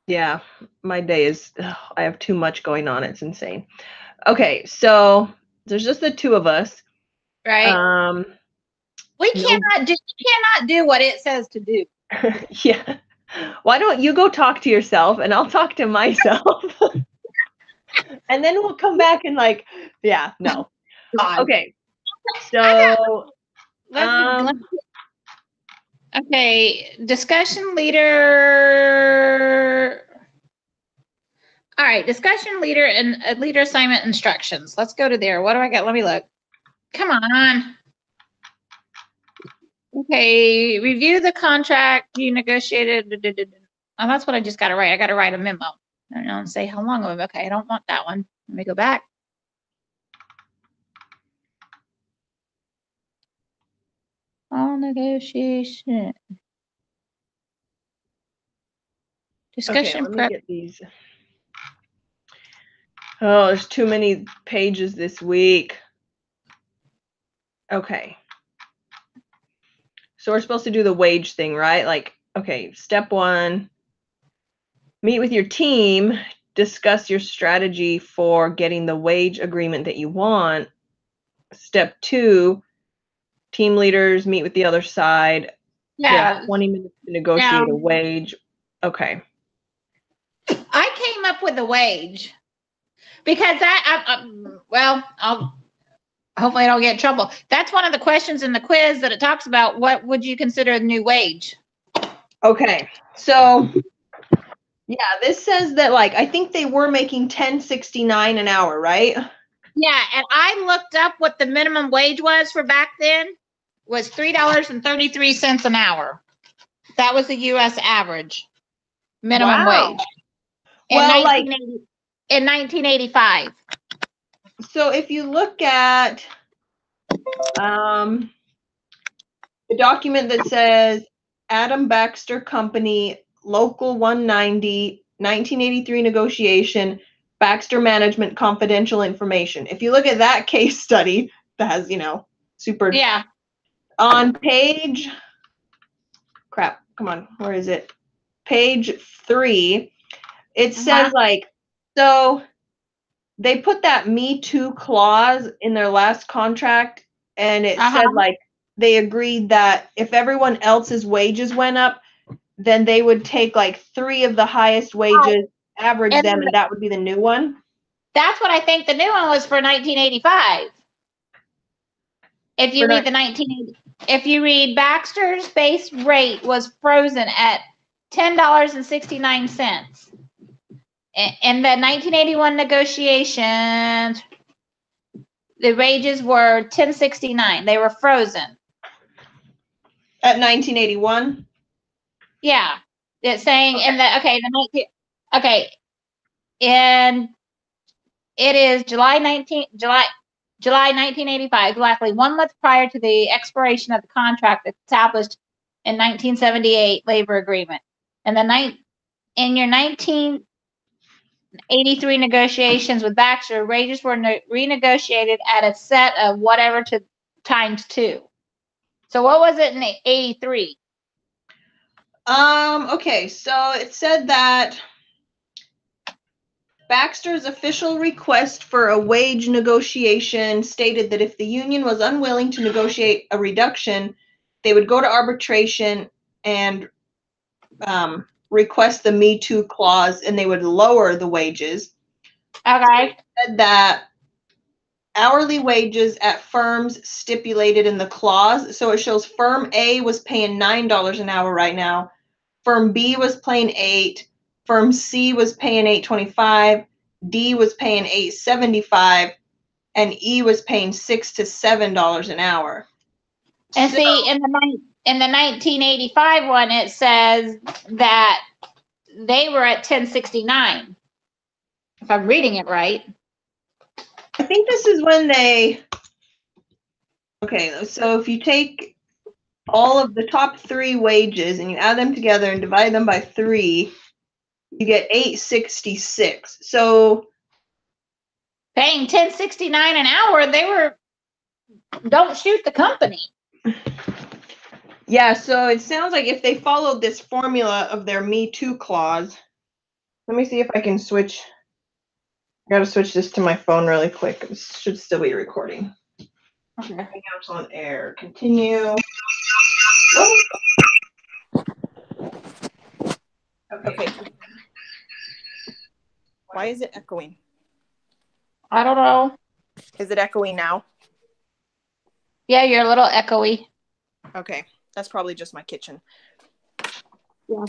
Yeah, my day is, I have too much going on. It's insane. Okay, so there's just the two of us. Right? We No, cannot do what it says to do. yeah. Why don't you go talk to yourself and I'll talk to myself? And then we'll come back and like, yeah, no. God. Okay. I got So, let me um, okay, discussion leader. All right, discussion leader and leader assignment instructions. Let's go to there. What do I got? Let me look. Come on. Okay, review the contract you negotiated. Oh, that's what I just got to write. I got to write a memo. I don't know and say how long of it. Okay, I don't want that one. Let me go back. All negotiation. okay, Discussion let me prep. get these. Oh, there's too many pages this week. Okay. So we're supposed to do the wage thing, right? Like, okay, step 1, meet with your team, discuss your strategy for getting the wage agreement that you want. Step 2, team leaders meet with the other side. They have Yeah. 20 minutes to Now, negotiate a wage. Okay. I came up with a wage because well, I'll hopefully I don't get in trouble. That's one of the questions in the quiz that it talks about. What would you consider a new wage? Okay. So, yeah, this says that like I think they were making $10.69 an hour, right? Yeah, and I looked up what the minimum wage was for back then was $3.33 an hour. That was the U.S. average minimum Wow. wage in Well, like 1985. so if you look at the document that says Adam Baxter Company, Local 190, 1983 negotiation, Baxter Management confidential information. If you look at that case study that has, super Yeah. on page crap, come on, where is it? Page 3, it says like, so they put that Me Too clause in their last contract, and it said like they agreed that if everyone else's wages went up, then they would take like 3 of the highest wages, average And them, and that would be the new one. that's what I think the new one was for 1985. If you For read not, the 1980, if you read Baxter's base rate was frozen at $10.69. In the 1981 negotiations, the wages were $10.69. They were frozen. at 1981. Yeah, it's saying Okay. in the okay, and it is July 1985, exactly 1 month prior to the expiration of the contract established in 1978 labor agreement. And in your 1983 negotiations with Baxter, wages were renegotiated at a set of whatever to times 2. So what was it in 83? Okay, so it said that Baxter's official request for a wage negotiation stated that if the union was unwilling to negotiate a reduction, they would go to arbitration and request the Me Too clause, and they would lower the wages. Okay. It said that hourly wages at firms stipulated in the clause. So it shows firm A was paying $9 an hour right now. Firm B was paying 8. Firm C was paying 8.25. D was paying 8.75, and E was paying $6 to $7 an hour. And So, see, in the 1985 one, it says that they were at 1069. If I'm reading it right. I think this is when they. Okay, so if you take all of the top 3 wages and you add them together and divide them by 3, you get 866. So Paying 1069 an hour, they were don't shoot the company. yeah, so it sounds like if they followed this formula of their Me Too clause, Let me see if I can switch. I gotta switch this to my phone really quick. It should still be recording. Okay. Hangouts on air. Continue. Okay. Why is it echoing? I don't know. Is it echoing now? Yeah, you're a little echoey. Okay. That's probably just my kitchen. Yeah.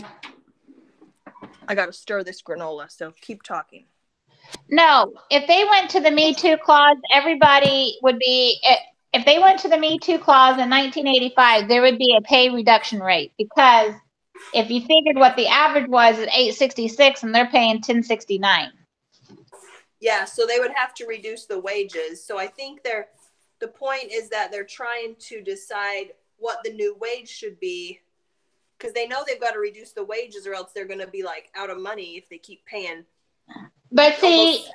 I gotta stir this granola, so keep talking. No, if they went to the Me Too clause, everybody would be, if they went to the Me Too clause in 1985, there would be a pay reduction rate, because if you figured what the average was at 866 and they're paying 1069. Yeah, so they would have to reduce the wages. So I think the point is that they're trying to decide what the new wage should be, because they know they've got to reduce the wages or else they're going to be like out of money if they keep paying. But see,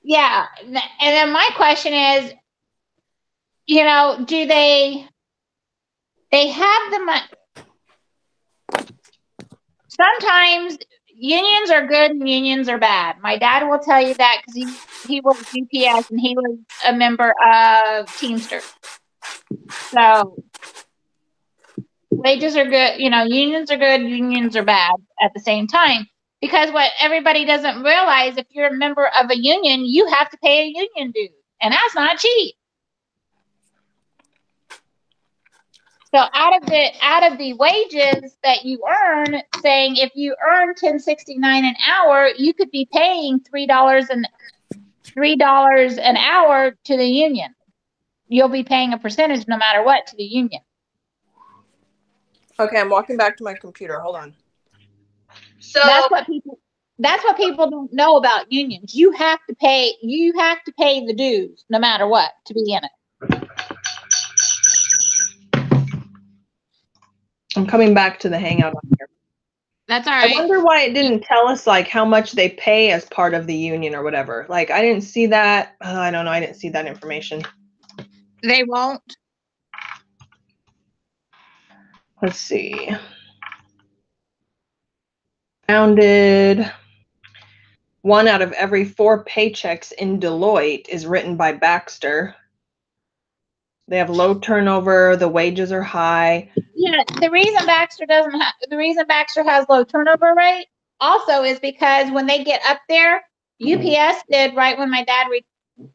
yeah, and then my question is, you know, do they have the money? Sometimes unions are good and unions are bad. My dad will tell you that, because he was UPS and he was a member of Teamsters. So wages are good, you know, unions are good, unions are bad at the same time. Because what everybody doesn't realize, if you're a member of a union, you have to pay a union dues, and that's not cheap. So out of the wages that you earn, saying if you earn $10.69 an hour, you could be paying $3 an hour to the union. You'll be paying a percentage no matter what to the union. Okay, I'm walking back to my computer. Hold on. So That's what people don't know about unions. You have to pay the dues no matter what to be in it. I'm coming back to the Hangout on here. That's all right. I wonder why it didn't tell us like how much they pay as part of the union or whatever. Like I didn't see that. I don't know. I didn't see that information. They won't. Let's see. Founded. 1 out of every 4 paychecks in Deloitte is written by Baxter. They have low turnover. The wages are high. Yeah, the reason Baxter has low turnover rate also is because when they get up there, UPS did right when my dad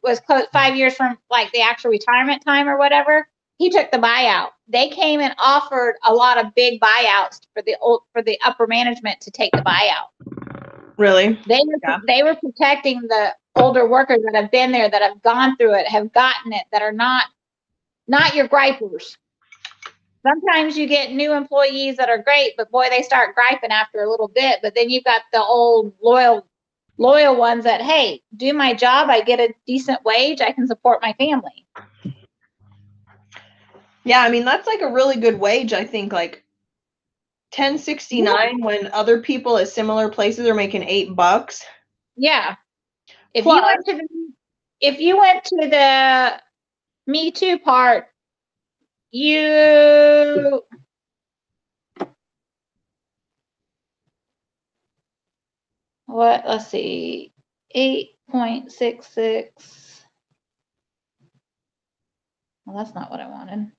was close 5 years from like the actual retirement time or whatever. He took the buyout. They came and offered a lot of big buyouts for the upper management to take the buyout. Really? They were protecting the older workers that have been there, that have gone through it, have gotten it, that are not your gripers. Sometimes you get new employees that are great, but boy, they start griping after a little bit. But then you've got the old loyal ones that, hey, do my job, I get a decent wage, I can support my family. Yeah, I mean that's like a really good wage. I think like $10.69 when other people at similar places are making $8. Yeah. If Plus, you went to the Me Too part, let's see, 8.66. Well, that's not what I wanted.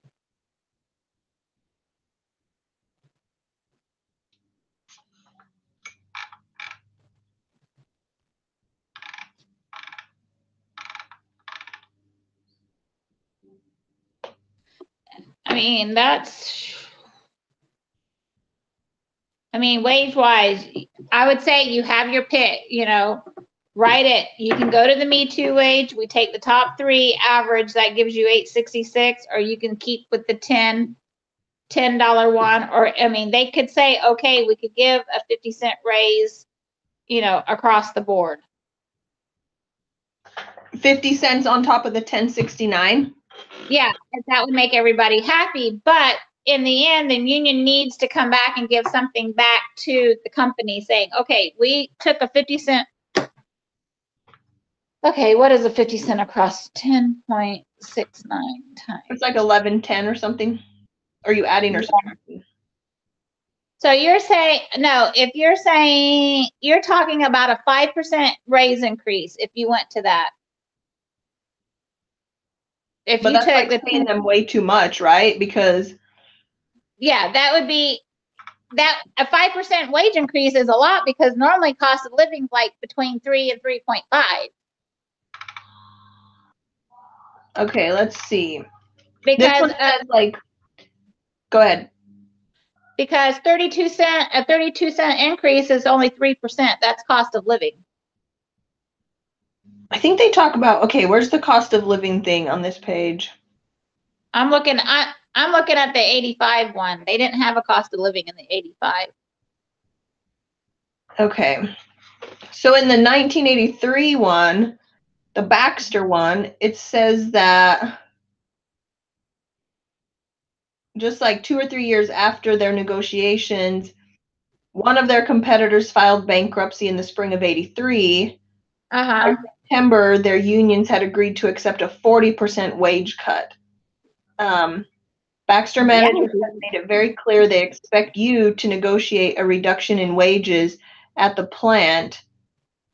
Wage wise, I would say you have your pick, write it. You can go to the Me Too wage. We take the top 3 average, that gives you 866, or you can keep with the $10 one, or they could say, okay, we could give a 50-cent raise, across the board. 50 cents on top of the $10.69. Yeah, that would make everybody happy. But in the end, the union needs to come back and give something back to the company, saying, okay, we took a 50-cent. Okay, what is a 50 cent across 10.69 times? It's like 11.10 or something. Are you adding or subtracting? So you're saying, no, if you're saying, you're talking about a 5% raise increase if you went to that. If But you that's took like the, paying them way too much, right? Because yeah, that would be, that a 5% wage increase is a lot because normally cost of living is like between 3 and 3.5. okay, let's see. This Because one says like, go ahead. because a 32-cent increase is only 3%. That's cost of living. I think they talk about, okay, where's the cost of living thing on this page? I'm looking at the 85 one. They didn't have a cost of living in the 85. Okay. So in the 1983 one, the Baxter one, it says that just like 2 or 3 years after their negotiations, one of their competitors filed bankruptcy in the spring of 83. Uh-huh. By September, their unions had agreed to accept a 40% wage cut. Baxter management has made it very clear they expect you to negotiate a reduction in wages at the plant.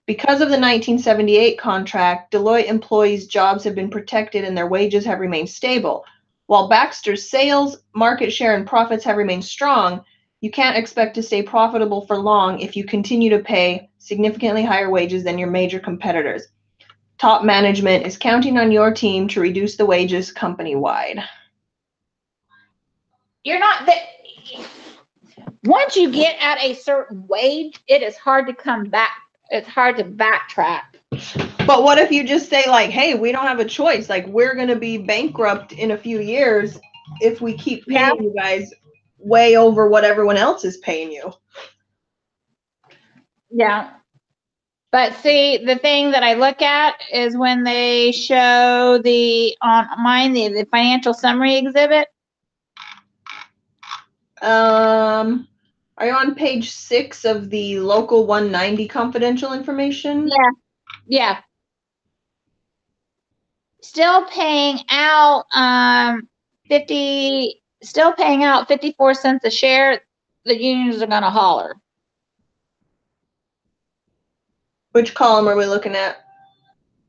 Because of the 1978 contract, Deloitte employees' jobs have been protected and their wages have remained stable. While Baxter's sales, market share, and profits have remained strong, you can't expect to stay profitable for long if you continue to pay significantly higher wages than your major competitors. Top management is counting on your team to reduce the wages company-wide. You're not that. Once you get at a certain wage, it is hard to come back. It's hard to backtrack. But what if you just say like, hey, we don't have a choice. Like, we're going to be bankrupt in a few years if we keep paying you guys way over what everyone else is paying you. Yeah. But see, the thing that I look at is when they show the financial summary exhibit. Are you on page 6 of the local 190 confidential information? Yeah. Yeah. Still paying out 54 cents a share. The unions are going to holler. Which column are we looking at?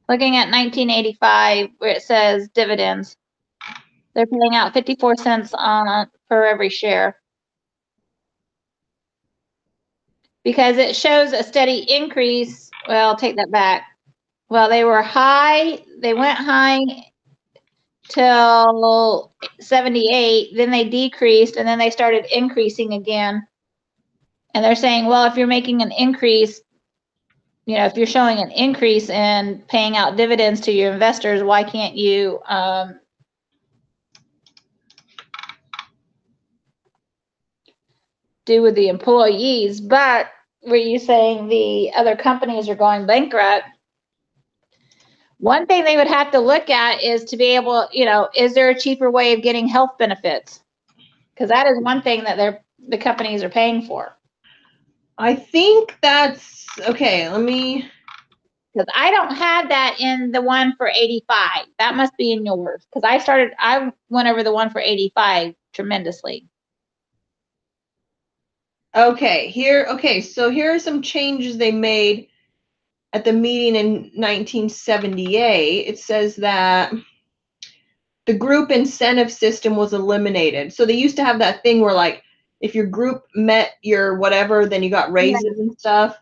Looking at 1985, where it says dividends, they're paying out 54 cents per every share. Because it shows a steady increase. Well, I'll take that back. Well, they went high till 78, then they decreased, and then they started increasing again. And they're saying, well, if you're making an increase, if you're showing an increase in paying out dividends to your investors, why can't you do with the employees? But were you saying the other companies are going bankrupt? One thing they would have to look at is to be able, is there a cheaper way of getting health benefits? Because that is one thing that the companies are paying for. I think that's okay. Because I don't have that in the one for 85. That must be in yours. Because I went over the one for 85 tremendously. So here are some changes they made at the meeting in 1978. It says that the group incentive system was eliminated. So they used to have that thing where like if your group met your whatever, then you got raises and stuff.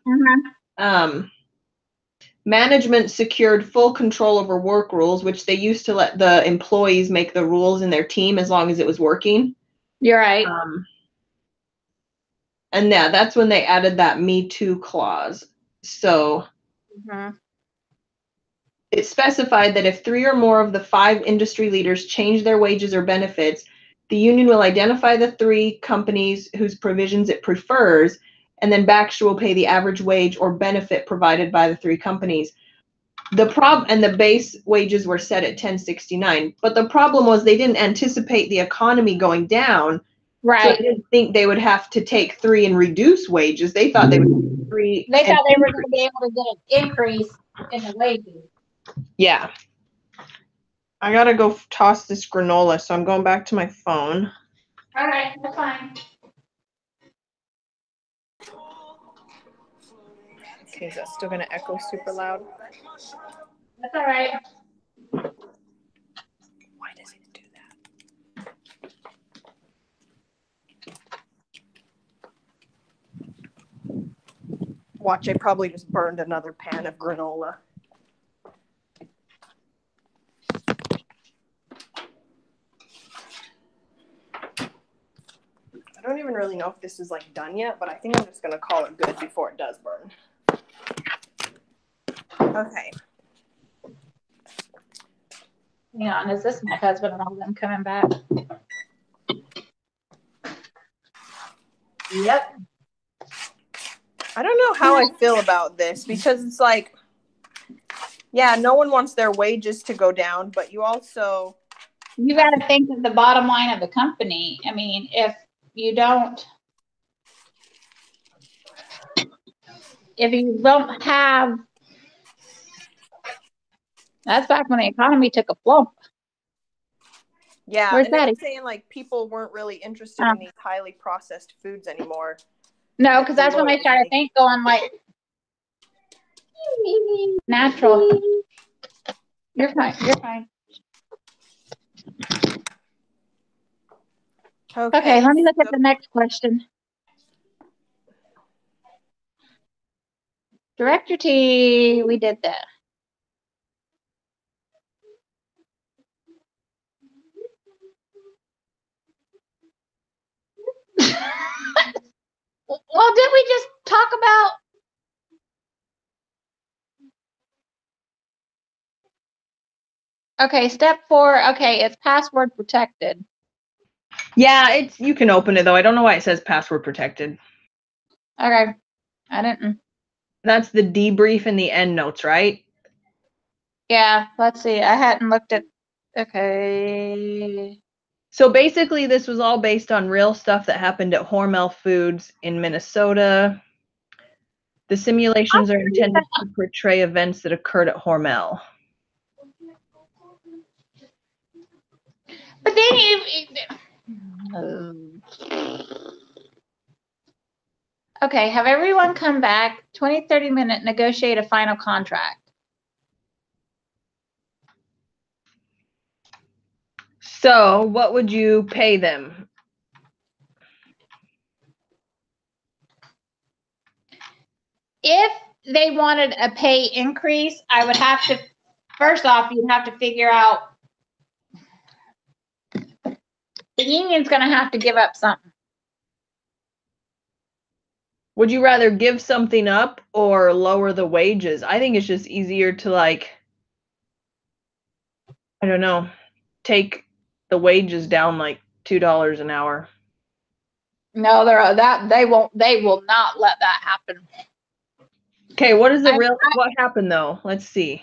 Mm-hmm. Management secured full control over work rules, which they used to let the employees make the rules in their team as long as it was working. You're right. And yeah, that's when they added that Me Too clause. So it specified that if 3 or more of the 5 industry leaders change their wages or benefits, the union will identify the 3 companies whose provisions it prefers, and then Baxter will pay the average wage or benefit provided by the 3 companies. And the base wages were set at $10.69. But the problem was they didn't anticipate the economy going down. Right. So they didn't think they would have to take 3 and reduce wages. They thought they would take 3. They thought they were going to be able to get an increase in the wages. Yeah. I gotta go toss this granola, so I'm going back to my phone. All right, that's fine. Okay, is that still gonna echo super loud? That's all right. Why does it do that? Watch, I probably just burned another pan of granola. I don't even really know if this is like done yet, but I think I'm just gonna call it good before it does burn. Okay. Hang on, is this my husband and all them coming back? Yep. I don't know how I feel about this because it's like, yeah, no one wants their wages to go down, but you also You got to think of the bottom line of the company. I mean, if you don't have, that's back when the economy took a flump. Yeah, Where's and they were Daddy? saying like people weren't really interested in these highly processed foods anymore. No, because that's when they started going like natural. You're fine. You're fine. Okay, let me look at the next question. Director T, we did that. Well, did we just talk about? Okay, step 4. Okay, it's password protected. Yeah, you can open it though. I don't know why it says password protected. Okay, I didn't. That's the debrief in the end notes, right? Yeah, let's see. I hadn't looked at. Okay. So basically, this was all based on real stuff that happened at Hormel Foods in Minnesota. The simulations are intended to portray events that occurred at Hormel. But then okay, have everyone come back, 20, 30-minute, negotiate a final contract. So what would you pay them? If they wanted a pay increase, I would have to, first off, you'd have to figure out, the union's going to have to give up something. Would you rather give something up or lower the wages? I think it's just easier to like, I don't know, take the wages down like $2 an hour. No, they will not let that happen. Okay, what is what happened though? Let's see.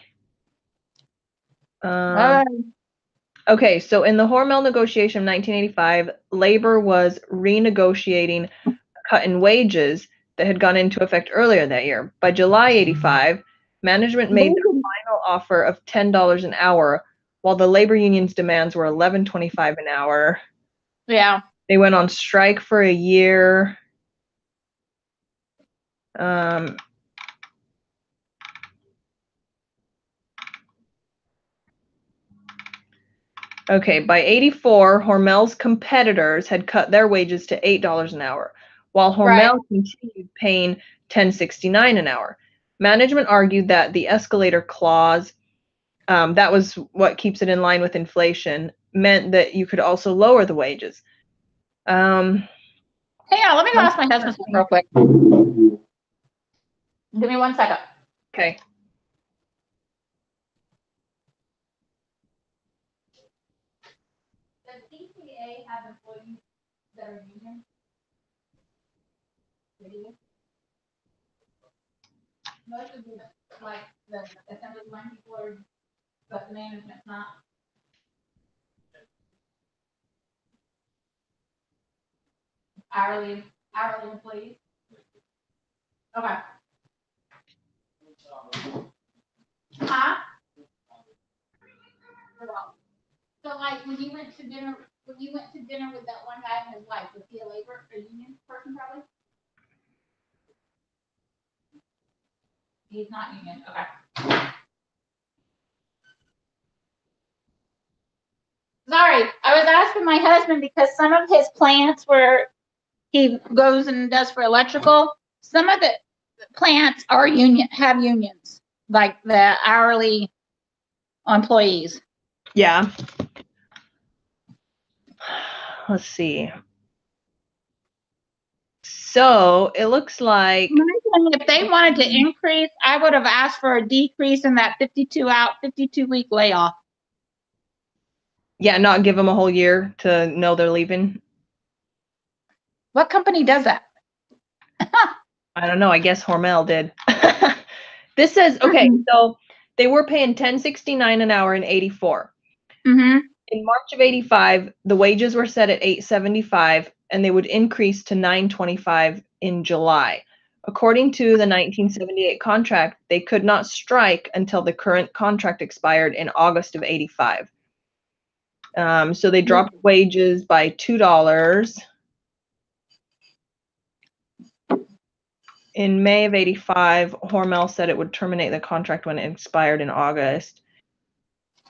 Okay, so in the Hormel negotiation of 1985, labor was renegotiating a cut in wages that had gone into effect earlier that year. By July 85, management made their final offer of $10 an hour, while the labor union's demands were $11.25 an hour. Yeah. They went on strike for a year. Okay, by 84, Hormel's competitors had cut their wages to $8 an hour, while Hormel continued paying $10.69 an hour. Management argued that the escalator clause, that was what keeps it in line with inflation, meant that you could also lower the wages. Hang on, let me go ask my husband something real quick. Give me 1 second. Okay. Does DCA have employees that are union? Most of the, like, the assembly line people are, but the management's not. Hourly employees? Okay. Huh? So like when you went to dinner with that one guy and his wife, was he a union person probably? He's not union. Okay. Sorry, I was asking my husband because some of his plants where he goes and does for electrical, some of the plants are have unions, like the hourly employees. Yeah. Let's see. So it looks like if they wanted to increase, I would have asked for a decrease in that 52-week layoff. Yeah, not give them a whole year to know they're leaving. What company does that? I don't know. I guess Hormel did. This says, okay, so they were paying $10.69 an hour in 84. Mm-hmm. In March of 85, the wages were set at $8.75 and they would increase to $9.25 in July. According to the 1978 contract, they could not strike until the current contract expired in August of 85. So they dropped wages by $2. In May of 85, Hormel said it would terminate the contract when it expired in August.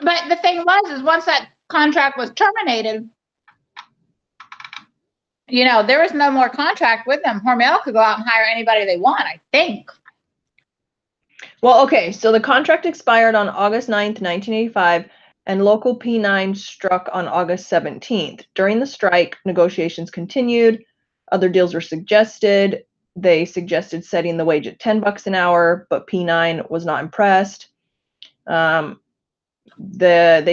But the thing is once that contract was terminated, there was no more contract with them. Hormel could go out and hire anybody they want, I think. Well, okay, so the contract expired on August 9th, 1985, and Local P9 struck on August 17th. During the strike, negotiations continued. Other deals were suggested. They suggested setting the wage at $10 an hour, but P9 was not impressed. They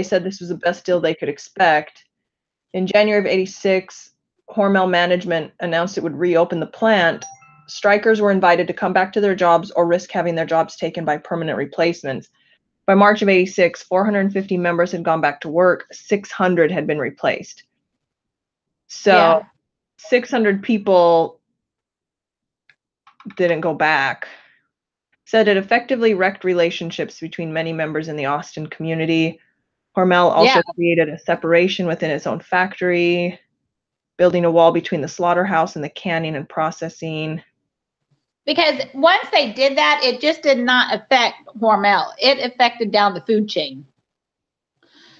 said this was the best deal they could expect. In January of 86, Hormel management announced it would reopen the plant. Strikers were invited to come back to their jobs or risk having their jobs taken by permanent replacements. By March of 86, 450 members had gone back to work. 600 had been replaced. So 600 people didn't go back. Said it effectively wrecked relationships between many members in the Austin community. Hormel also created a separation within its own factory, building a wall between the slaughterhouse and the canning and processing. Because once they did that, it just did not affect Hormel. It affected down the food chain.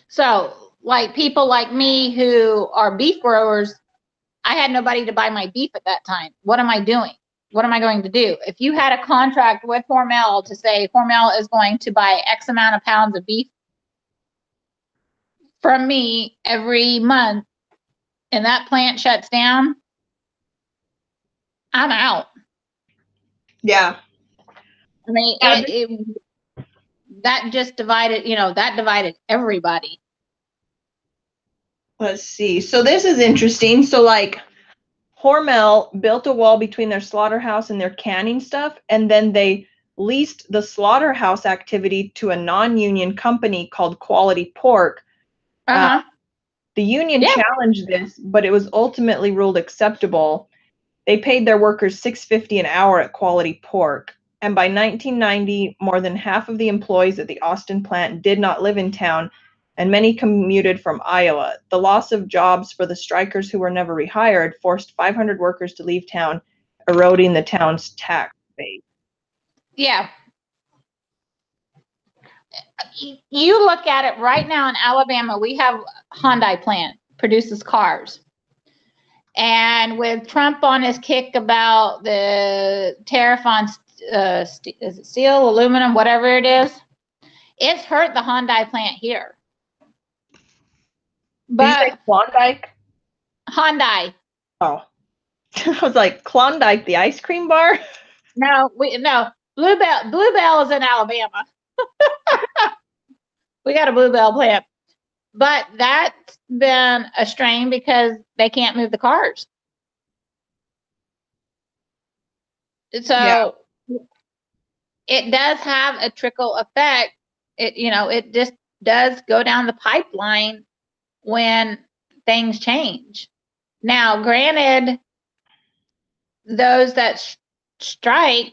So, like people like me who are beef growers, I had nobody to buy my beef at that time. What am I doing? What am I going to do? If you had a contract with Hormel to say Hormel is going to buy X amount of pounds of beef from me every month, and that plant shuts down, I'm out. Yeah. I mean, that just divided, that divided everybody. Let's see. So this is interesting. So like Hormel built a wall between their slaughterhouse and their canning stuff, and then they leased the slaughterhouse activity to a non-union company called Quality Pork. The union challenged this, but it was ultimately ruled acceptable. They paid their workers $6.50 an hour at Quality Pork. And by 1990, more than half of the employees at the Austin plant did not live in town, and many commuted from Iowa. The loss of jobs for the strikers who were never rehired forced 500 workers to leave town, eroding the town's tax base. Yeah. You look at it right now in Alabama, we have Hyundai plant, produces cars. And with Trump on his kick about the tariff on is it steel, aluminum, whatever it is, it's hurt the Hyundai plant here. But Klondike? Hyundai. Oh. I was like, Klondike, the ice cream bar? No, Bluebell is in Alabama. We got a Bluebell plant. But that's been a strain because they can't move the cars. So it does have a trickle effect. It just does go down the pipeline when things change. Now, granted, those that strike,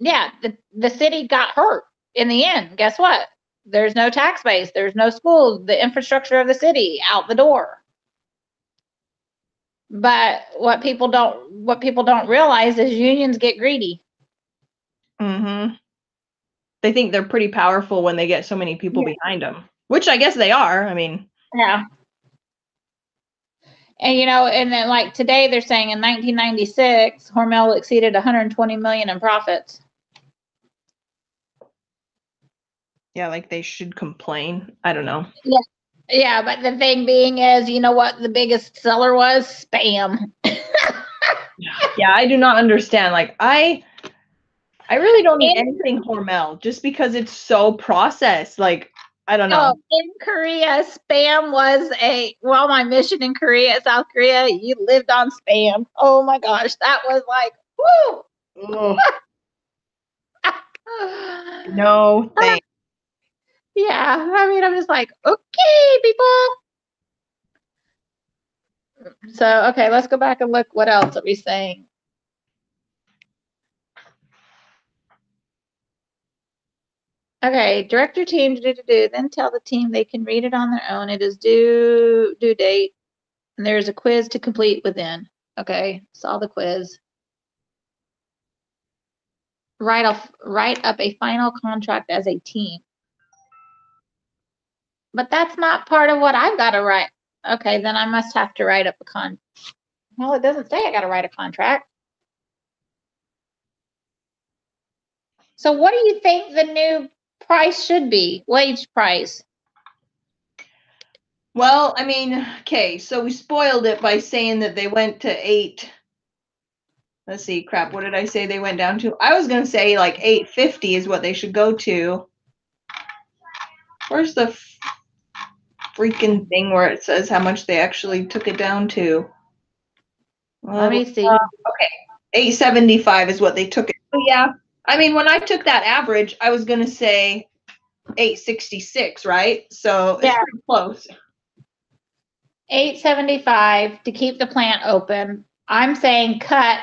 the city got hurt in the end. Guess what? There's no tax base. There's no schools. The infrastructure of the city out the door. But what people don't realize is unions get greedy. Mm-hmm. They think they're pretty powerful when they get so many people behind them, which I guess they are. I mean, yeah. And and then like today they're saying in 1996, Hormel exceeded 120 million in profits. yeah, like they should complain. I don't know. Yeah. Yeah, but the thing being is, you know what the biggest seller was? Spam. Yeah, I do not understand. Like I really don't eat anything Hormel just because it's so processed. Like, I don't know. In Korea, Spam was my mission in Korea, South Korea, you lived on Spam. Oh my gosh, that was like, woo! No thanks. Yeah, I mean, I'm just like, okay, people. So, okay, let's go back and look what else are we saying. Okay, direct your team to do, then tell the team they can read it on their own. It is due date, and there's a quiz to complete within. Okay, saw the quiz. Write up a final contract as a team. But that's not part of what I've got to write. Okay, then I must have to write up a well, it doesn't say I got to write a contract. So what do you think the new price should be? Wage price? Well, I mean, okay, so we spoiled it by saying that they went to 8. Let's see, crap, what did I say they went down to? I was going to say like 850 is what they should go to. Where's the freaking thing where it says how much they actually took it down to? Let me see. Okay, 875 is what they took it. So yeah, I mean, when I took that average, I was going to say 866, right? So it's pretty close. 875 to keep the plant open. I'm saying cut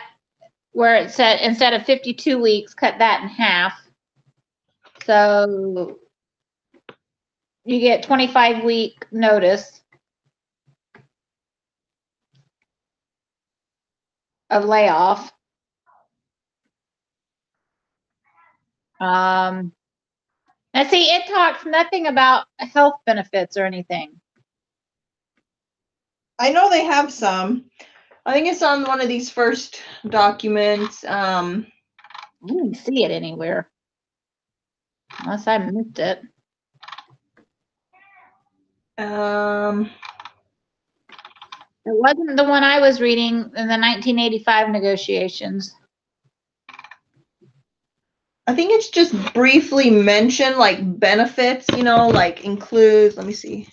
where it said instead of 52 weeks, cut that in half. So you get 25-week notice of layoff. Now see, it talks nothing about health benefits or anything. I know they have some. I think it's on one of these first documents. I didn't see it anywhere. Unless I missed it. It wasn't the one I was reading in the 1985 negotiations. I think it's just briefly mentioned, like benefits, like includes, let me see.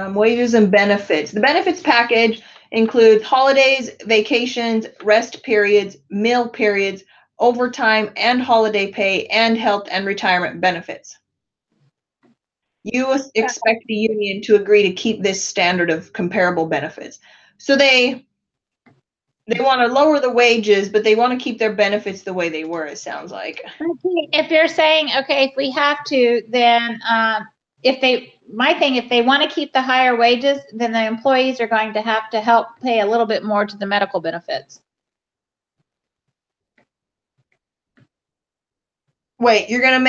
Wages and benefits. The benefits package includes holidays, vacations, rest periods, meal periods, overtime and holiday pay, and health and retirement benefits. You expect the union to agree to keep this standard of comparable benefits. So they want to lower the wages, but they want to keep their benefits the way they were, it sounds like. If they're saying, okay, if we have to, then if they want to keep the higher wages, then the employees are going to have to help pay a little bit more to the medical benefits. Wait, you're going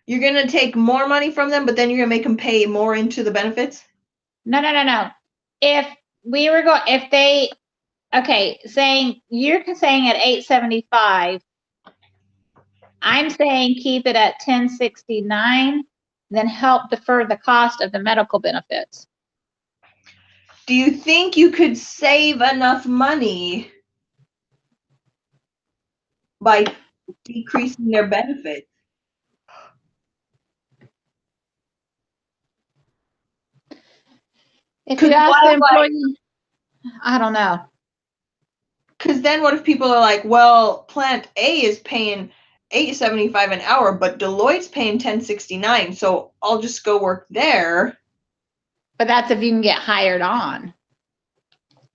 to take more money from them, but then you're going to make them pay more into the benefits? No. If you're saying at 875, I'm saying keep it at 1069, then help defer the cost of the medical benefits. Do you think you could save enough money by decreasing their benefits? If you ask the employee, I don't know. Because then what if people are like, well, plant A is paying $8.75 an hour, but Deloitte's paying $10.69, so I'll just go work there. But that's if you can get hired on.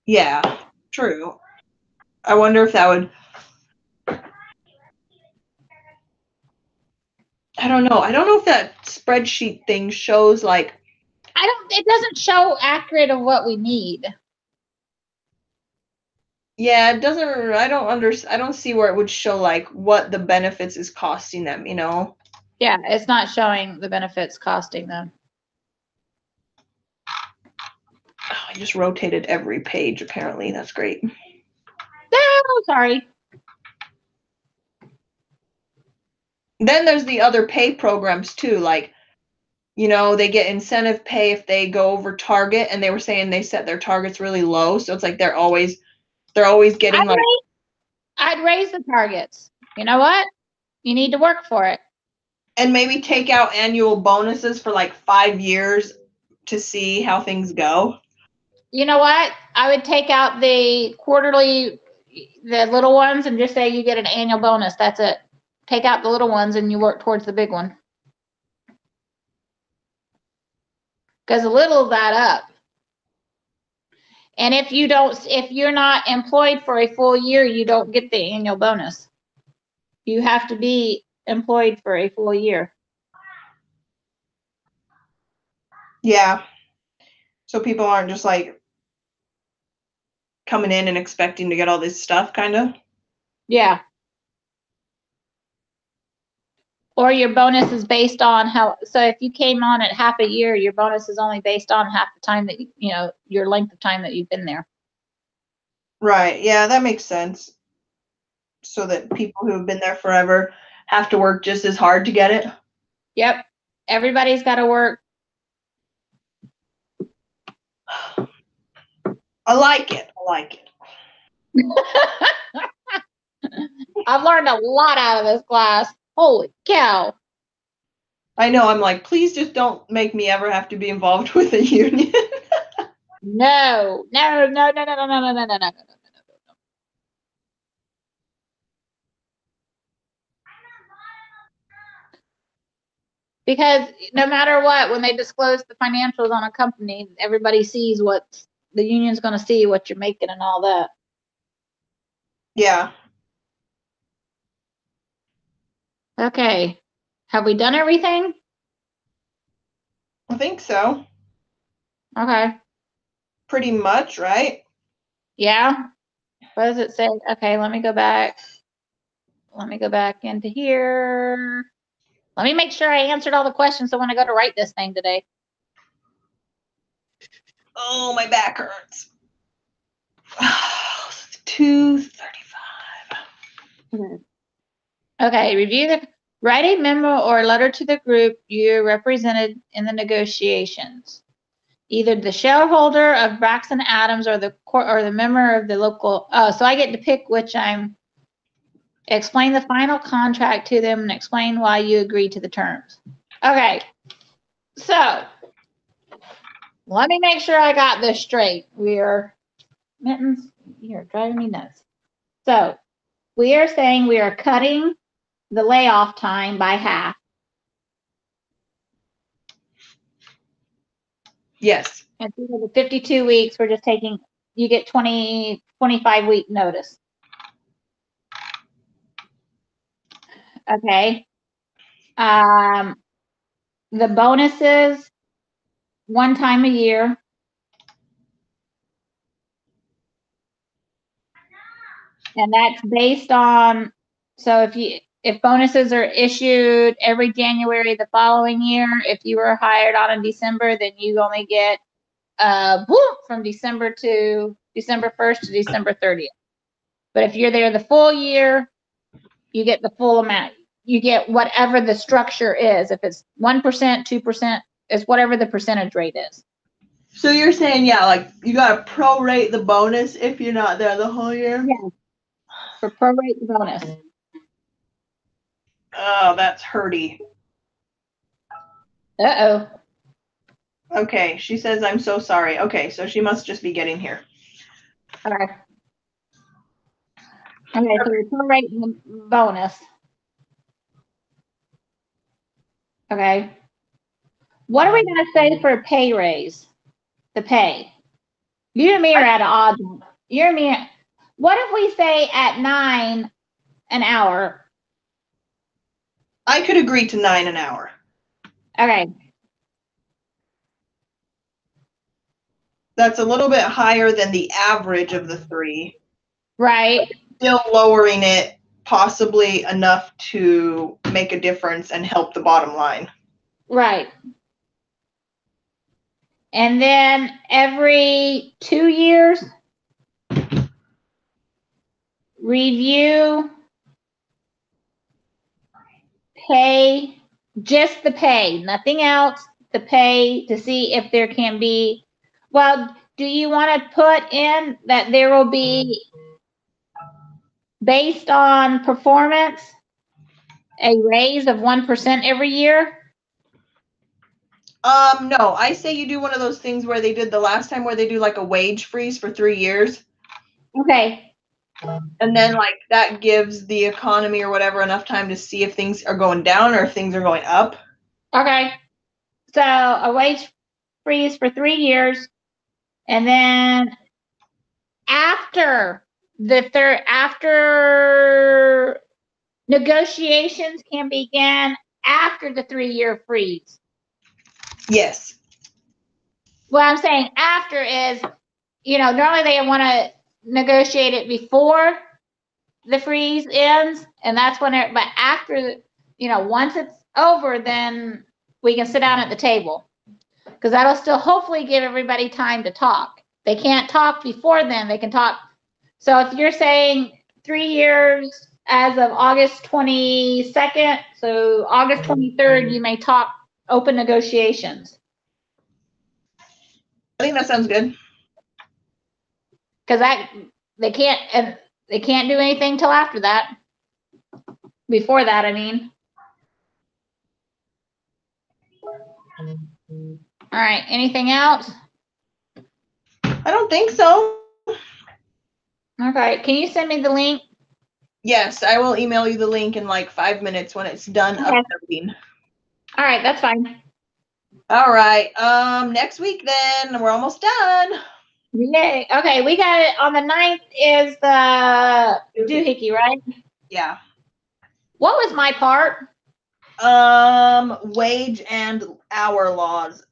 Yeah, true. I wonder if that would. I don't know. I don't know if that spreadsheet thing shows like. It doesn't show accurate of what we need. Yeah, it doesn't. I don't see where it would show like what the benefits is costing them. You know. Yeah, it's not showing the benefits costing them. Oh, I just rotated every page. Apparently, that's great. No, sorry. Then there's the other pay programs too, like, you know, they get incentive pay if they go over target, and they were saying they set their targets really low, so it's like they're always getting like, I'd raise the targets. You know what? You need to work for it. and maybe take out annual bonuses for like 5 years to see how things go. You know what? I would take out the quarterly, the little ones, and just say you get an annual bonus. That's it. Take out the little ones and you work towards the big one. Because the littles add up. And if you're not employed for a full year, you don't get the annual bonus. You have to be employed for a full year. Yeah. So people aren't just like coming in and expecting to get all this stuff, kind of. Yeah. Or your bonus is based on so if you came on at half a year, your bonus is only based on half the time that, your length of time that you've been there. Right. Yeah, that makes sense. So that people who have been there forever have to work just as hard to get it. Yep. Everybody's got to work. I like it. I like it. I've learned a lot out of this class. Holy cow. I know. I'm like, please just don't make me ever have to be involved with a union. No. Because no matter what, when they disclose the financials on a company, everybody sees what the union's going to see, what you're making and all that. Yeah. Okay. Have we done everything? I think so. Okay. Pretty much, right? Yeah. What does it say? Okay, let me go back. Let me go back into here. Let me make sure I answered all the questions so when I go to write this thing today. Oh, my back hurts. 2:35. Okay, write a memo or letter to the group you represented in the negotiations. Either the shareholder of Braxton Adams or the member of the local. Oh, so I get to pick which explain the final contract to them and explain why you agree to the terms. Okay, so let me make sure I got this straight. Mittens, you're driving me nuts. So we are saying we are cutting the layoff time by half. Yes. And for the 52 weeks, we're just you get 25-week notice. Okay. The bonuses, one time a year. And that's based on, so if bonuses are issued every January the following year, if you were hired on in December, then you only get from December 1st to December 30th. But if you're there the full year, you get the full amount. You get whatever the structure is. If it's 1%, 2%, it's whatever the percentage rate is. So you're saying, yeah, like you got to prorate the bonus if you're not there the whole year? Yeah. For prorate the bonus. Oh, that's hurty. Uh-oh. Okay, she says, I'm so sorry. Okay, so she must just be getting here. Okay. Okay, so we're prorating the bonus. Okay. What are we going to say for a pay raise? The pay. You and me are at odds. You and me. What if we say at $9 an hour? I could agree to $9 an hour. Okay. That's a little bit higher than the average of the three. Right. Still lowering it possibly enough to make a difference and help the bottom line. Right. And then every 2 years, review pay, just the pay, nothing else, the pay to see if there can be, well, do you want to put in that there will be, based on performance, a raise of 1% every year? No, I say you do one of those things where they did the last time where they do like a wage freeze for 3 years. Okay. And then like that gives the economy or whatever enough time to see if things are going down or if things are going up. Okay. So a wage freeze for 3 years, and then after after negotiations can begin after the 3-year freeze. Yes. What I'm saying after is, normally they want to negotiate it before the freeze ends, and that's when but after, once it's over, then we can sit down at the table, because that'll still hopefully give everybody time to talk. They can't talk before then, they can talk. So if you're saying 3 years as of August 22nd, so August 23rd, you may talk open negotiations. I think that sounds good. Because they can't do anything till after that. Before that, I mean. All right, anything else? I don't think so. Okay, can you send me the link? Yes, I will email you the link in like 5 minutes when it's done uploading. All right, that's fine. All right. Next week then, we're almost done. Yay. Okay, we got it on the 9th is the doohickey, right? Yeah. What was my part? Wage and hour laws.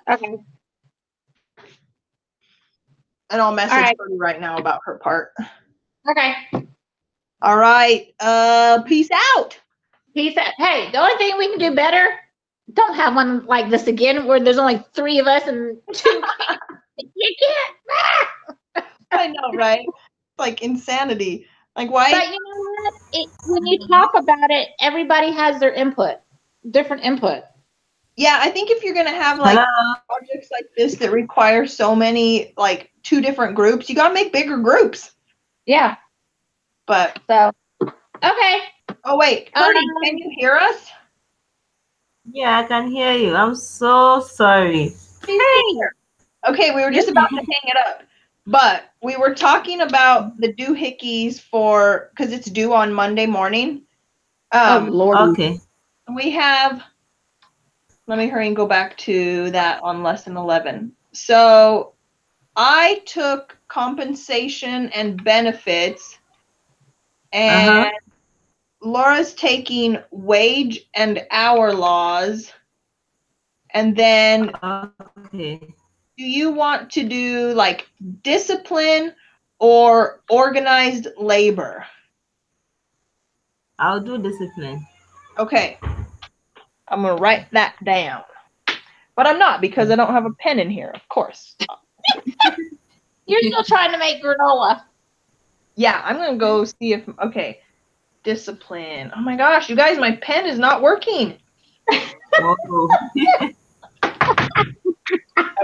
Okay. And I'll message her right now about her part. Okay. All right. Peace out. Peace out. Hey, the only thing we can do better, don't have one like this again where there's only 3 of us and 2. You can't. I know, right? Like insanity. Like why? But you know what? When you talk about it, everybody has their input, different input. Yeah, I think if you're gonna have like projects like this that require so many, like 2 different groups, you gotta make bigger groups. Yeah. But so, okay. Oh wait, Purdy, can you hear us? Yeah, I can hear you. I'm so sorry. Hey. Okay, we were just about to hang it up, but we were talking about the doohickeys because it's due on Monday morning. Oh Lord. Okay. We have. Let me hurry and go back to that on lesson 11. So I took compensation and benefits, and Laura's taking wage and hour laws. And then do you want to do like discipline or organized labor? I'll do discipline. Okay. I'm going to write that down. But I'm not, because I don't have a pen in here, of course. You're still trying to make granola. Yeah, I'm going to go see if, okay. Discipline. Oh my gosh, you guys, my pen is not working.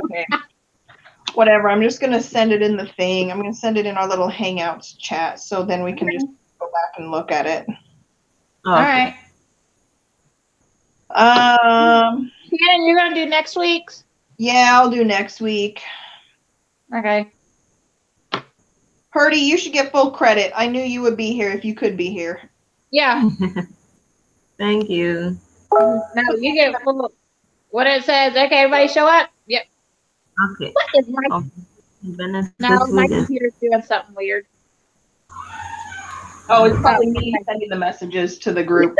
Okay. Whatever, I'm just going to send it in the thing. I'm going to send it in our little Hangouts chat, so then we can just go back and look at it. Okay. All right. Shannon, you're going to do next week's? Yeah, I'll do next week. Okay. Purdy, you should get full credit. I knew you would be here if you could be here. Yeah. Thank you. No, you get full. What it says, okay, everybody show up? Yep. Okay. What is my... No, my computer's doing something weird. Oh, it's probably me sending the messages to the group.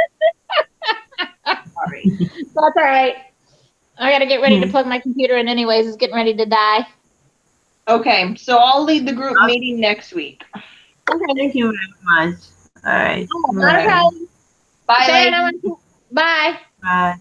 Sorry. That's all right. I got to get ready to plug my computer in anyways. It's getting ready to die. Okay, so I'll lead the group meeting next week. Thank you very much. All right. Not a problem. Bye, Say ladies. Bye. Bye.